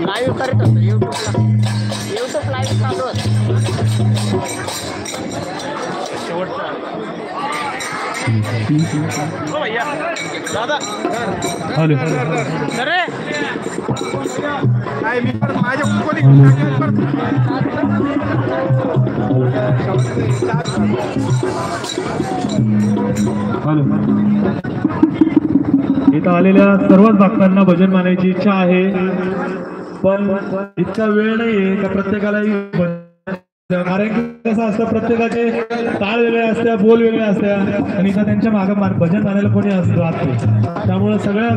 live करत होतो YouTube live चालू होतं दादा हॅलो अरे काय मी पण माझ्या कोणी हॅलो इथं आलेल्या सर्वच भक्तांना भजन मानायची इच्छा आहे, पण इतका वेळ नाहीये का प्रत्येकाला कारण की कसं असतं, प्रत्येकाचे ताळ वेगळे असतात, बोल वेगळे असतात आणि इथं त्यांच्या मागे भजन मानायला कोणी असतो, त्यामुळे सगळ्या